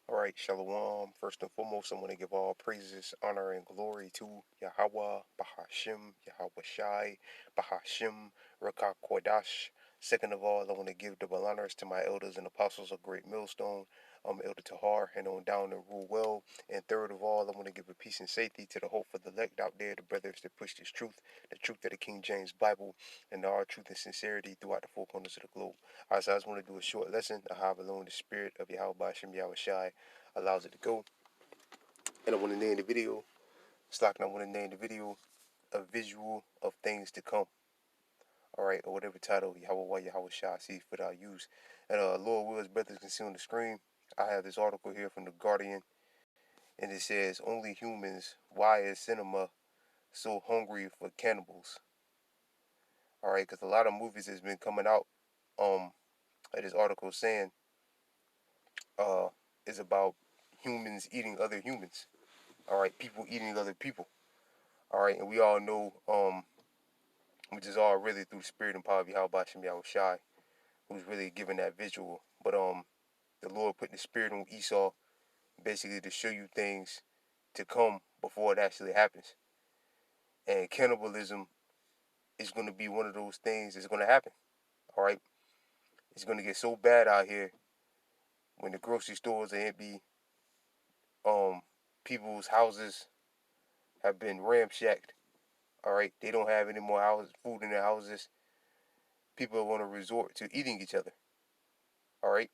All right, Shalom. First and foremost, I want to give all praises, honor, and glory to Yahweh, Bahashim, Yahweh Shai, Bahashim, Rakak Kodash. Second of all, I want to give double honors to my elders and apostles of Great Millstone, Elder Tahar, and on down and rule well. And third of all, I want to give a peace and safety to the hope for the elect out there, the brothers that push this truth, the truth of the King James Bible, and our truth and sincerity throughout the four corners of the globe. All right, so I just want to do a short lesson of how alone the spirit of Yahweh Bahashim, Yahweh Shai allows it to go. And I want to name the video, Slack, and I want to name the video a visual of things to come. All right, or whatever title Yahweh Yahweh Shah see fit I use. And Lord Will's brothers can see on the screen. I have this article here from the Guardian, and it says, "Only humans. Why is cinema so hungry for cannibals?" All right, because a lot of movies has been coming out. Like this article saying, uh, is about humans eating other humans. All right, people eating other people. All right, and we all know, which is all really through the spirit and power of Yahweh Shem Yahweh Shai, who's really giving that visual. But the Lord put the spirit on Esau basically to show you things to come before it actually happens. And cannibalism is going to be one of those things that's going to happen. All right, it's going to get so bad out here when the grocery stores are empty. Um, people's houses have been ramshacked. All right, they don't have any more food in their houses. People are going to resort to eating each other. All right.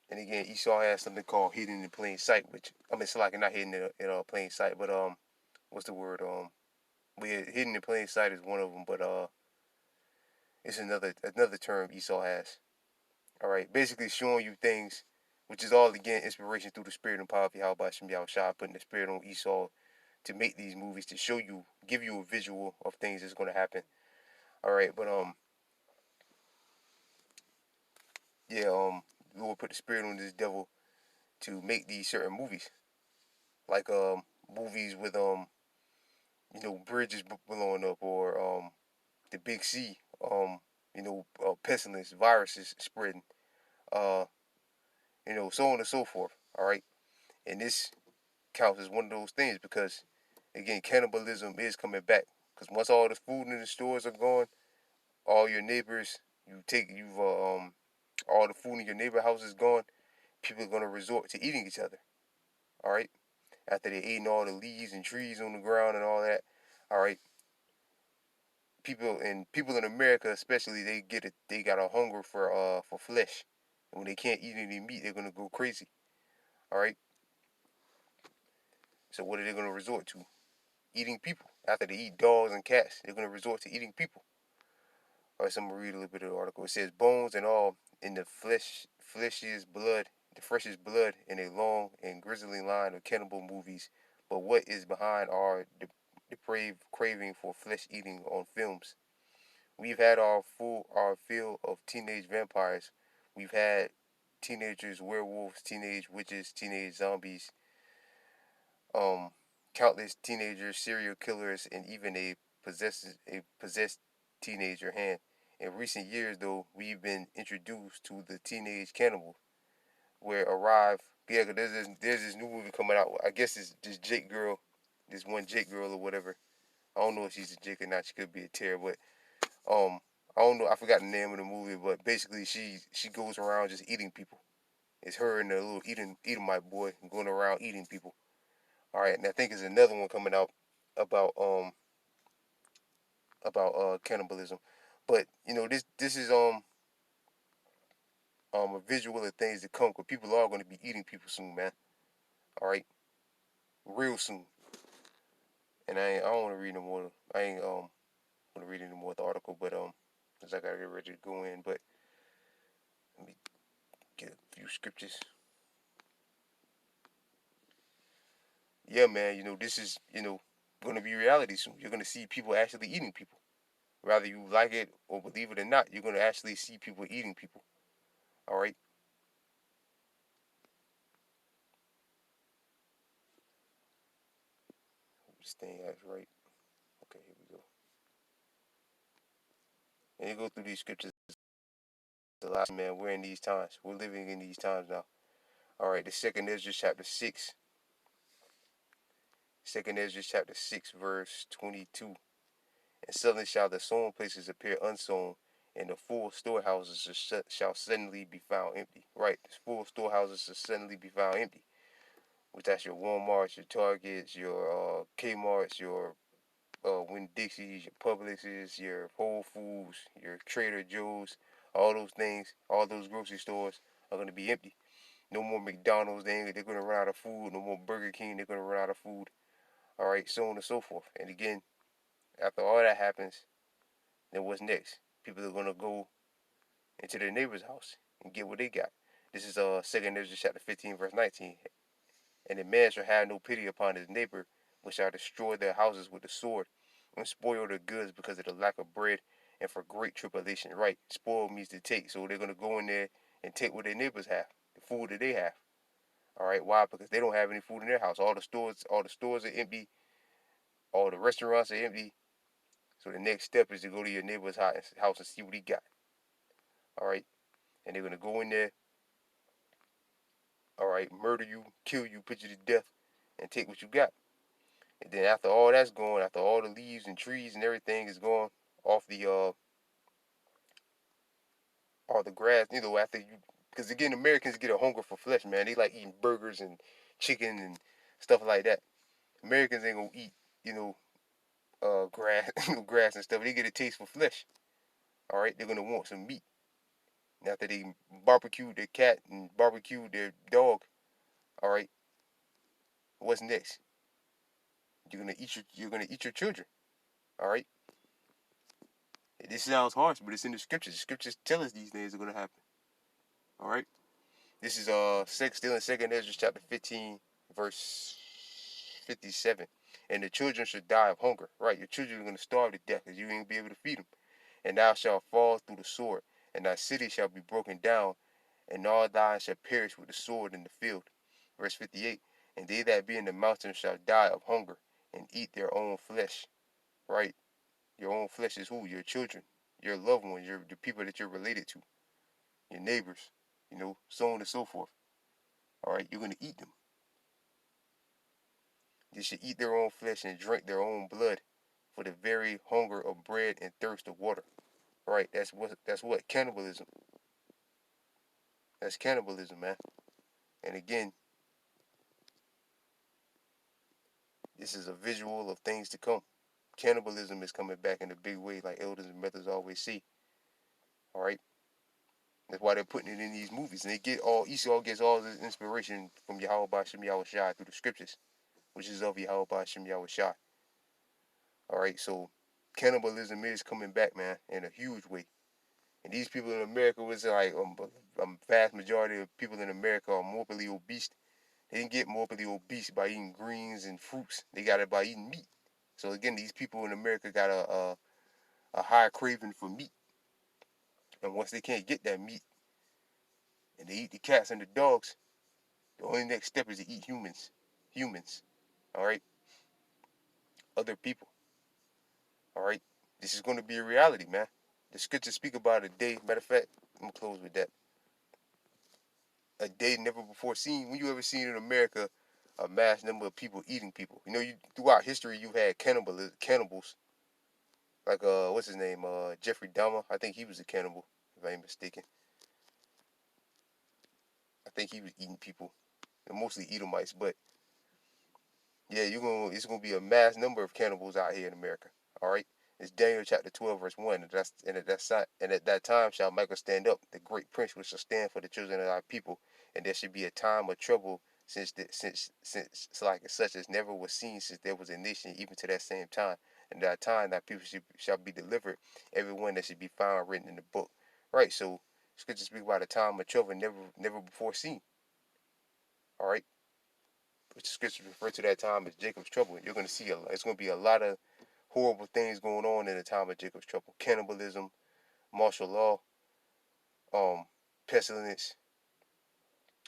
And again, Esau has something called hidden in plain sight, which I mean, it's like not hidden in plain sight, but what's the word? Hidden in plain sight is one of them, but it's another term Esau has. All right, basically showing you things, which is all again inspiration through the spirit and power of Yahweh Shem Yahweh Shah, putting the spirit on Esau to make these movies to show you, give you a visual of things that's going to happen. All right, but yeah, Lord put the spirit on this devil to make these certain movies, like movies with bridges blowing up, or the big C, pestilence, viruses spreading, uh, so on and so forth. All right, and this counts as one of those things because, again, cannibalism is coming back. Because once all the food in the stores are gone, all your neighbors, all the food in your neighbor house is gone. People are gonna resort to eating each other. All right, after they eating all the leaves and trees on the ground and all that. All right, people in America especially, they got a hunger for flesh. And when they can't eat any meat, they're gonna go crazy. All right. So what are they gonna resort to? Eating people. After they eat dogs and cats, they're gonna resort to eating people. All right. So I'm gonna read a little bit of the article. It says bones and all in the freshest blood in a long and grisly line of cannibal movies. But what is behind our depraved craving for flesh eating on films? We've had our fill of teenage vampires. We've had teenagers, werewolves, teenage witches, teenage zombies, um, countless teenagers, serial killers, and even a possessed teenager hand. In recent years, though, we've been introduced to the teenage cannibal, where arrive. Yeah, cause there's this new movie coming out. I guess it's this Jake girl, this one Jake girl or whatever. I don't know if she's a Jake or not. She could be a Tara, but um, I don't know. I forgot the name of the movie, but basically she goes around just eating people. It's her and the little Edomite boy going around eating people. All right, and I think there's another one coming out about cannibalism, but this is a visual of things to come. Because people are going to be eating people soon, man. All right, real soon. And I don't want to read no more. I ain't want to read any more of the article, but cause I gotta get ready to go in. But let me get a few scriptures. Yeah, man, this is, going to be reality soon. You're going to see people actually eating people. Whether you like it or believe it or not, you're going to actually see people eating people. All right? This thing has right. Okay, here we go. And you go through these scriptures a lot, man. We're in these times. We're living in these times now. All right, the second Ezra chapter 6. Second Ezra chapter 6, verse 22. And suddenly shall the sown places appear unsown, and the full storehouses shall suddenly be found empty. Right, the full storehouses shall suddenly be found empty. Which that's your Walmarts, your Targets, your Kmart's, your Winn-Dixie's, your Publix's, your Whole Foods, your Trader Joe's, all those things, all those grocery stores are going to be empty. No more McDonald's, they're going to run out of food. No more Burger King, they're going to run out of food. All right, so on and so forth. And again, after all that happens, then what's next? People are going to go into their neighbor's house and get what they got. This is 2nd Ezra chapter 15, verse 19. And a man shall have no pity upon his neighbor, but shall destroy their houses with the sword, and spoil their goods because of the lack of bread and for great tribulation. Right, spoil means to take. So they're going to go in there and take what their neighbors have, the food that they have. All right, why? Because they don't have any food in their house. All the stores are empty. All the restaurants are empty. So the next step is to go to your neighbor's house and see what he got. All right, and they're going to go in there. All right, murder you, kill you, put you to death, and take what you got. And then after all that's gone, after all the leaves and trees and everything is gone off the all the grass, after you, because again, Americans get a hunger for flesh, man. They like eating burgers and chicken and stuff like that. Americans ain't gonna eat, you know, grass, grass and stuff. They get a taste for flesh. All right, they're gonna want some meat. And after they barbecue their cat and barbecue their dog, all right, what's next? You're gonna eat your children. All right. This sounds harsh, but it's in the scriptures. The scriptures tell us these things are gonna happen. All right. This is still in 2nd Ezra chapter 15, verse 57. And the children should die of hunger. Right, your children are gonna starve to death because you ain't gonna be able to feed them. And thou shalt fall through the sword, and thy city shall be broken down, and all thine shall perish with the sword in the field. Verse 58. And they that be in the mountains shall die of hunger, and eat their own flesh. Right, your own flesh is who? Your children, your loved ones, the people that you're related to, your neighbors, so on and so forth. All right, you're going to eat them. They should eat their own flesh and drink their own blood for the very hunger of bread and thirst of water. All right, that's what cannibalism. That's cannibalism, man. And again, this is a visual of things to come. Cannibalism is coming back in a big way, like elders and brothers always see. All right, that's why they're putting it in these movies, and Esau gets all his inspiration from Yahweh Ba'Shem Yahweh Shai through the scriptures, which is of Yahweh Ba'Shem Yahweh Shai. All right, so cannibalism is coming back, man, in a huge way. And these people in America was like vast majority of people in America are morbidly obese. They didn't get morbidly obese by eating greens and fruits. They got it by eating meat. So again, these people in America got a high craving for meat. And once they can't get that meat, and they eat the cats and the dogs, the only next step is to eat humans. Humans. All right. Other people. All right. This is going to be a reality, man. The scriptures speak about a day. Matter of fact, I'm gonna close with that. A day never before seen. When you ever seen in America a mass number of people eating people? Throughout history you've had cannibals. Like what's his name? Jeffrey Dahmer. I think he was a cannibal, if I ain't mistaken. I think he was eating people, and mostly Edomites. But yeah, it's gonna be a mass number of cannibals out here in America. All right. It's Daniel chapter 12 verse 1, and at that time shall Michael stand up, the great prince which shall stand for the children of our people, and there should be a time of trouble since like such as never was seen since there was a nation even to that same time. And that time that people shall be delivered, everyone that should be found written in the book. Right. So scripture speak about a time of trouble never before seen. All right. Which the scripture refer to that time as Jacob's trouble. You're going to see it's going to be a lot of horrible things going on in the time of Jacob's trouble. Cannibalism, martial law, pestilence,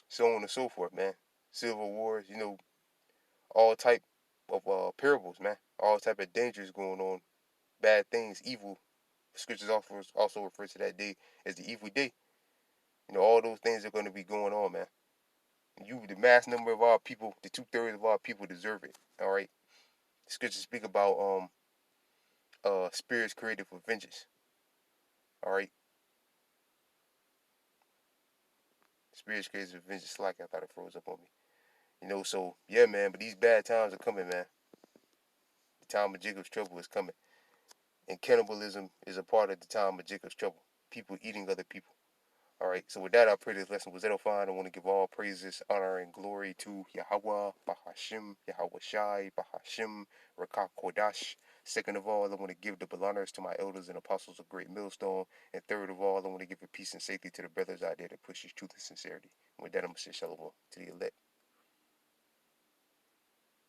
so on and so forth, man. Civil wars, all type of parables, man. All type of dangers going on, bad things, evil. The scriptures also refer to that day as the evil day. All those things are going to be going on, man. The mass number of our people, the 2/3 of our people deserve it. All right. The scriptures speak about spirits created for vengeance. All right. Spirits created for vengeance. Like I thought it froze up on me. So yeah, man. But these bad times are coming, man. The time of Jacob's trouble is coming, and cannibalism is a part of the time of Jacob's trouble. People eating other people. All right, so with that, I pray this lesson was edifying. I want to give all praises, honor, and glory to Yahweh, Bahashim, Yahweh Shai, Bahashim, Rakak Kodash. Second of all, I want to give double honors to my elders and apostles of Great Millstone. And third of all, I want to give a peace and safety to the brothers out there that push truth and sincerity. And with that, I'm going to say shalom to the elect.